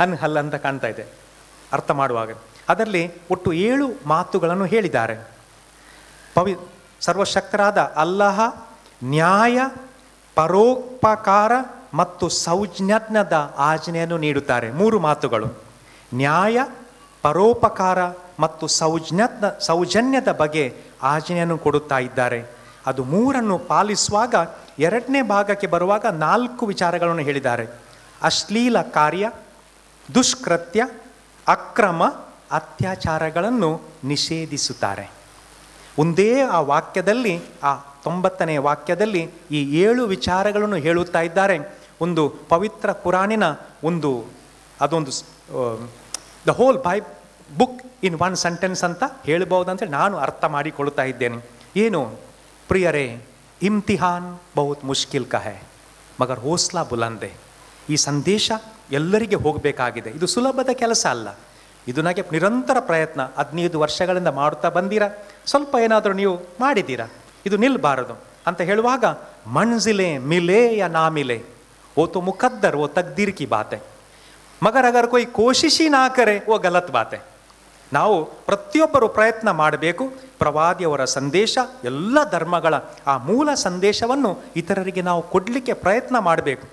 ಅನ್ಹಲ್ ಅಂತ ಕಾಣ್ತಾ ಇದೆ ಅರ್ಥ ಮಾಡುವಾಗ. ಅದರಲ್ಲಿ ಒಟ್ಟು 7 ಮಾತುಗಳನ್ನು ಹೇಳಿದ್ದಾರೆ. ಸರ್ವಶಕ್ತರಾದ ಅಲ್ಲಾಹ ನ್ಯಾಯ, ಪರೋಪಕಾರ ಮತ್ತು ಸೌಜನ್ಯದ ಆಜ್ಞೆಯನ್ನು ನೀಡುತ್ತಾರೆ. 3 ಮಾತುಗಳು: ನ್ಯಾಯ, ಪರೋಪಕಾರ ಮತ್ತು ಸೌಜನ್ಯದ ಬಗ್ಗೆ ಆಜ್ಞೆಯನ್ನು ಕೊಡುತ್ತಾ ಇದ್ದಾರೆ. ಅದು 3 ಪಾಲಿಸುವಾಗ 2ನೇ ಭಾಗಕ್ಕೆ ಬರುವಾಗ 4 ವಿಚಾರಗಳನ್ನು ಹೇಳಿದ್ದಾರೆ. ಅಶ್ಲೀಲ ಕಾರ್ಯ, ದುಷ್ಕೃತ್ಯ, ಅಕ್ರಮ, ಅತ್ಯಾಚಾರಗಳನ್ನು ನಿಷೇಧಿಸುತ್ತಾರೆ. ಒಂದೇ ಆ ವಾಕ್ಯದಲ್ಲಿ, ಆ 90ನೇ ವಾಕ್ಯದಲ್ಲಿ ಈ 7 ವಿಚಾರಗಳನ್ನು ಹೇಳುತ್ತಾ ಇದ್ದಾರೆ. ಒಂದು ಪವಿತ್ರ ಕುರಾನಿನ ಅದೊಂದು the whole book in 1 sentence ಅಂತ ಹೇಳ್ಬೋದಂತೇಳಿ ನಾನು ಅರ್ಥ ಮಾಡಿಕೊಳ್ತಾ ಇದ್ದೇನೆ. ಏನು? ಪ್ರಿಯರೇ, ಇಮ್ತಿಹಾನ್ ಬಹುತ್ ಮುಷ್ಕಿಲ್ ಕಾ ಹೈ ಮಗರ್ ಹೌಸ್ಲಾ ಬುಲಂದೆ. ಈ ಸಂದೇಶ ಎಲ್ಲರಿಗೆ ಹೋಗಬೇಕಾಗಿದೆ. ಇದು ಸುಲಭದ ಕೆಲಸ ಅಲ್ಲ. ಇದು ನನಗೆ ನಿರಂತರ ಪ್ರಯತ್ನ. 15 ವರ್ಷಗಳಿಂದ ಮಾಡುತ್ತಾ ಬಂದಿರಾ, ಸ್ವಲ್ಪ ಏನಾದರೂ ನೀವು ಮಾಡಿದ್ದೀರಾ, ಇದು ನಿಲ್ಲಬಾರದು ಅಂತ ಹೇಳುವಾಗ ಮಂಜಿಲೆ ಮಿಲೆ ಯಾ ನಾ ಮಿಲೆ वो तो मुकद्दर, वो तकदीर की बात है, मगर अगर कोई कोशिश ही ना करे वो गलत बात है. ನಾವು ಪ್ರತಿಯೊಬ್ಬರು ಪ್ರಯತ್ನ ಮಾಡಬೇಕು. ಪ್ರವಾದಿಯವರ ಸಂದೇಶ, ಎಲ್ಲ ಧರ್ಮಗಳ ಆ ಮೂಲ ಸಂದೇಶವನ್ನು ಇತರರಿಗೆ ನಾವು ಕೊಡಲಿಕ್ಕೆ ಪ್ರಯತ್ನ ಮಾಡಬೇಕು.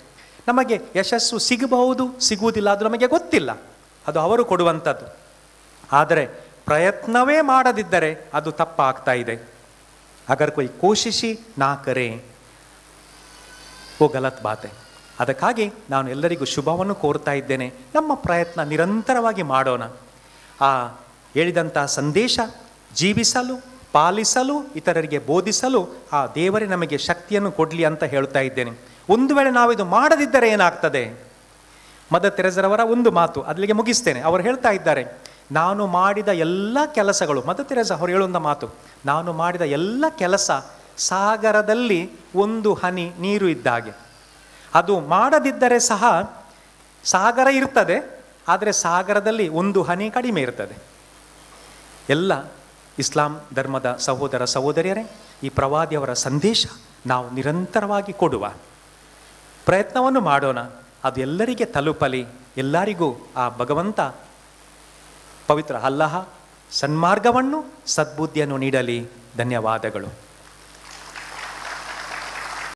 ನಮಗೆ ಯಶಸ್ಸು ಸಿಗಬಹುದು, ಸಿಗುವುದಿಲ್ಲ, ಅದು ನಮಗೆ ಗೊತ್ತಿಲ್ಲ, ಅದು ಅವರು ಕೊಡುವಂಥದ್ದು. ಆದರೆ ಪ್ರಯತ್ನವೇ ಮಾಡದಿದ್ದರೆ ಅದು ತಪ್ಪಾಗ್ತಾ ಇದೆ. ಅಗರ್ ಕೊಯ್ ಕೋಶಿಶಿ ನಾ ಕರೆ ಓ ಗಲತ್ ಬಾತೆ. ಅದಕ್ಕಾಗಿ ನಾನು ಎಲ್ಲರಿಗೂ ಶುಭವನ್ನು ಕೋರ್ತಾ ಇದ್ದೇನೆ. ನಮ್ಮ ಪ್ರಯತ್ನ ನಿರಂತರವಾಗಿ ಮಾಡೋಣ. ಆ ಹೇಳಿದಂಥ ಸಂದೇಶ ಜೀವಿಸಲು, ಪಾಲಿಸಲು, ಇತರರಿಗೆ ಬೋಧಿಸಲು ಆ ದೇವರೇ ನಮಗೆ ಶಕ್ತಿಯನ್ನು ಕೊಡಲಿ ಅಂತ ಹೇಳ್ತಾ ಇದ್ದೇನೆ. ಒಂದು ವೇಳೆ ನಾವು ಇದು ಮಾಡದಿದ್ದರೆ ಏನಾಗ್ತದೆ? ಮದರ್ ತೆರೆಸರವರ ಒಂದು ಮಾತು, ಅಲ್ಲಿಗೆ ಮುಗಿಸ್ತೇನೆ. ಅವರು ಹೇಳ್ತಾ ಇದ್ದಾರೆ, ನಾನು ಮಾಡಿದ ಎಲ್ಲ ಕೆಲಸಗಳು, ಮದರ್ ತೆರೆಸ ಅವರು ಹೇಳುವಂಥ ಮಾತು, ನಾನು ಮಾಡಿದ ಎಲ್ಲ ಕೆಲಸ ಸಾಗರದಲ್ಲಿ ಒಂದು ಹನಿ ನೀರು ಇದ್ದಾಗೆ. ಅದು ಮಾಡದಿದ್ದರೆ ಸಹ ಸಾಗರ ಇರ್ತದೆ, ಆದರೆ ಸಾಗರದಲ್ಲಿ ಒಂದು ಹನಿ ಕಡಿಮೆ ಇರ್ತದೆ. ಎಲ್ಲ ಇಸ್ಲಾಂ ಧರ್ಮದ ಸಹೋದರ ಸಹೋದರಿಯರೇ, ಈ ಪ್ರವಾದಿಯವರ ಸಂದೇಶ ನಾವು ನಿರಂತರವಾಗಿ ಕೊಡುವ ಪ್ರಯತ್ನವನ್ನು ಮಾಡೋಣ. ಅದು ಎಲ್ಲರಿಗೆ ತಲುಪಲಿ. ಎಲ್ಲರಿಗೂ ಆ ಭಗವಂತ ಪವಿತ್ರ ಅಲ್ಲಾಹ ಸನ್ಮಾರ್ಗವನ್ನು, ಸದ್ಬುದ್ಧಿಯನ್ನು ನೀಡಲಿ. ಧನ್ಯವಾದಗಳು.